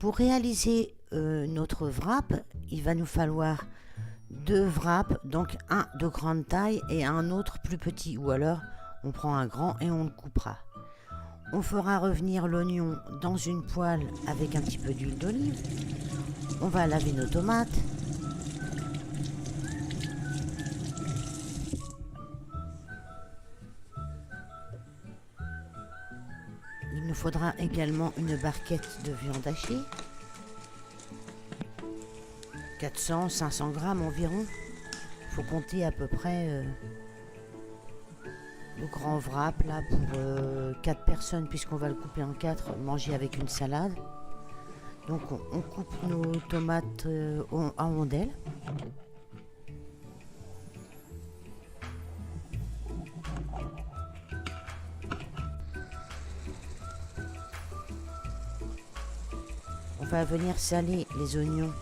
Pour réaliser notre wrap, il va nous falloir 2 wraps, donc un de grande taille et un autre plus petit, ou alors on prend un grand et on le coupera. On fera revenir l'oignon dans une poêle avec un petit peu d'huile d'olive. On va laver nos tomates. Il nous faudra également une barquette de viande hachée. 400-500 grammes environ. Il faut compter à peu près le grand wrap là pour 4 personnes, puisqu'on va le couper en 4, manger avec une salade. Donc on coupe nos tomates en rondelles. On va venir saler les oignons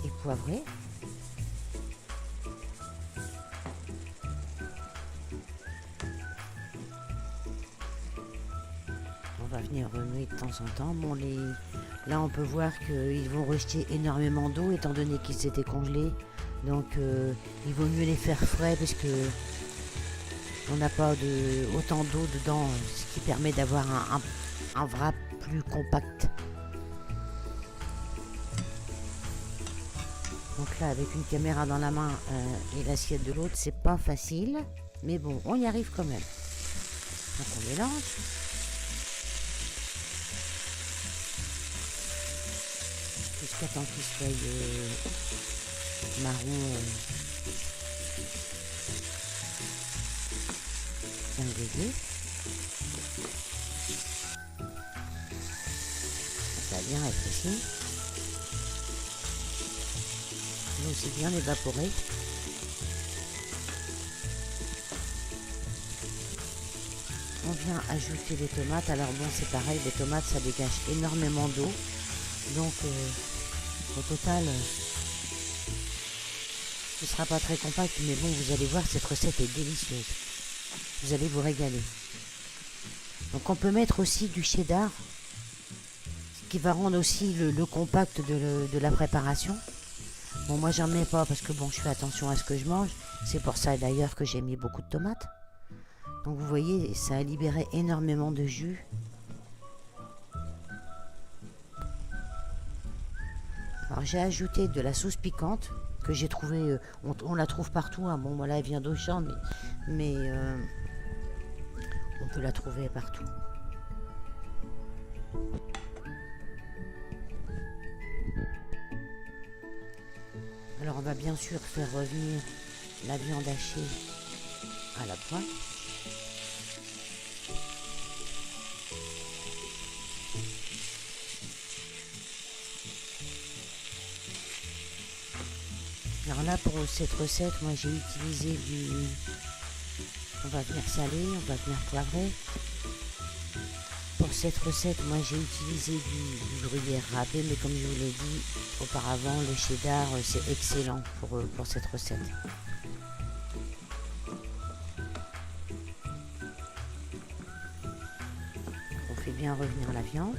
et poivrer. On va venir remuer de temps en temps. Bon, là on peut voir qu'ils vont rejeter énormément d'eau étant donné qu'ils étaient congelés. Donc il vaut mieux les faire frais parce que on n'a pas autant d'eau dedans, ce qui permet d'avoir un wrap plus compact. Donc là, avec une caméra dans la main et l'assiette de l'autre, c'est pas facile, mais bon, on y arrive quand même. Donc on mélange. Jusqu'à temps qu'il soit marron bien grillé. Ça va bien rétrécir. L'eau c'est bien évaporé. On vient ajouter les tomates. Alors bon, c'est pareil, les tomates ça dégage énormément d'eau. Donc au total, ce sera pas très compact, mais bon, vous allez voir, cette recette est délicieuse. Vous allez vous régaler. Donc on peut mettre aussi du cheddar, ce qui va rendre aussi le compact de la préparation. Bon, moi j'en mets pas parce que bon, je fais attention à ce que je mange. C'est pour ça d'ailleurs que j'ai mis beaucoup de tomates. Donc vous voyez, ça a libéré énormément de jus. Alors j'ai ajouté de la sauce piquante que j'ai trouvé, on la trouve partout, hein. Bon voilà, elle vient d'Auchan, mais on peut la trouver partout. Alors on va bien sûr faire revenir la viande hachée à la poêle. Alors là, pour cette recette, moi j'ai utilisé on va venir saler, on va venir poivrer. Pour cette recette, moi j'ai utilisé du gruyère râpé, mais comme je vous l'ai dit auparavant, le cheddar c'est excellent pour cette recette. On fait bien revenir la viande.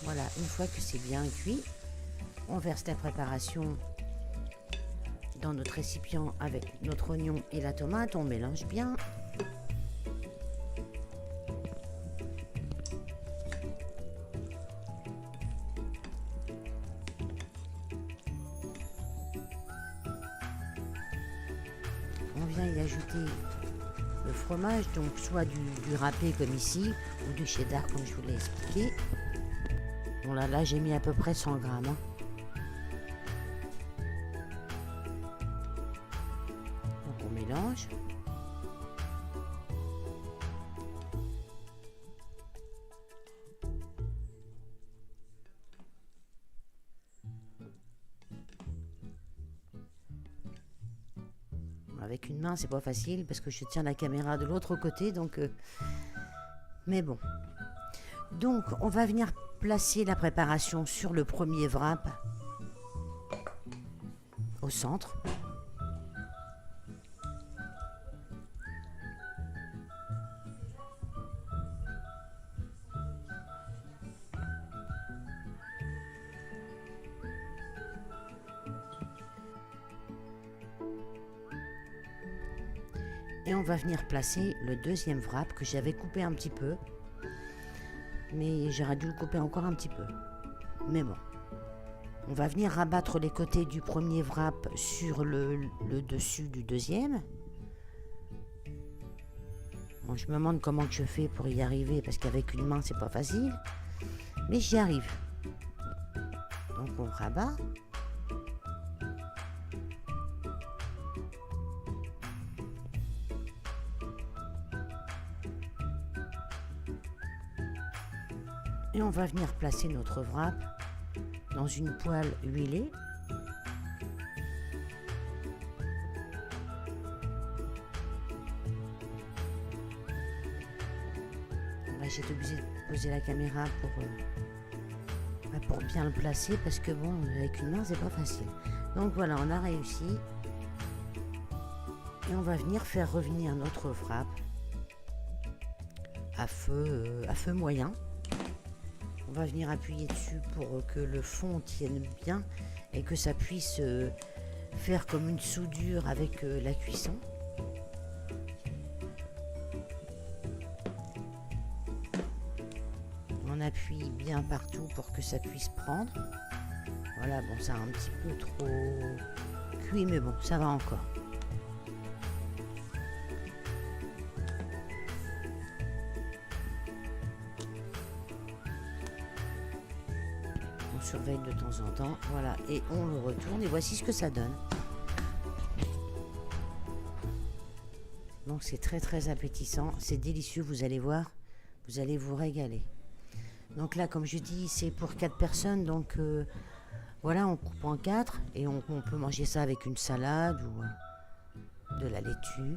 Voilà, une fois que c'est bien cuit, on verse la préparation dans notre récipient avec notre oignon et la tomate, on mélange bien. On vient y ajouter le fromage, donc soit du râpé comme ici, ou du cheddar comme je vous l'ai expliqué. Bon là j'ai mis à peu près 100 grammes. Hein. Donc on mélange. Avec une main c'est pas facile parce que je tiens la caméra de l'autre côté, donc Mais bon. Donc, on va venir placer la préparation sur le premier wrap au centre. Et on va venir placer le deuxième wrap que j'avais coupé un petit peu. Mais j'aurais dû le couper encore un petit peu. Mais bon. On va venir rabattre les côtés du premier wrap sur le dessus du deuxième. Bon, je me demande comment je fais pour y arriver parce qu'avec une main c'est pas facile. Mais j'y arrive. Donc on rabat. Et on va venir placer notre wrap dans une poêle huilée. J'ai été obligée de poser la caméra pour bien le placer parce que bon, avec une main c'est pas facile. Donc voilà, on a réussi. Et on va venir faire revenir notre wrap à feu moyen. On va venir appuyer dessus pour que le fond tienne bien et que ça puisse faire comme une soudure avec la cuisson. On appuie bien partout pour que ça puisse prendre. Voilà, bon, ça a un petit peu trop cuit, mais bon, ça va encore. On surveille de temps en temps, voilà, et on le retourne et voici ce que ça donne. Donc c'est très très appétissant, c'est délicieux, vous allez voir, vous allez vous régaler. Donc là, comme je dis, c'est pour 4 personnes, donc voilà, on coupe en 4 et on peut manger ça avec une salade ou de la laitue.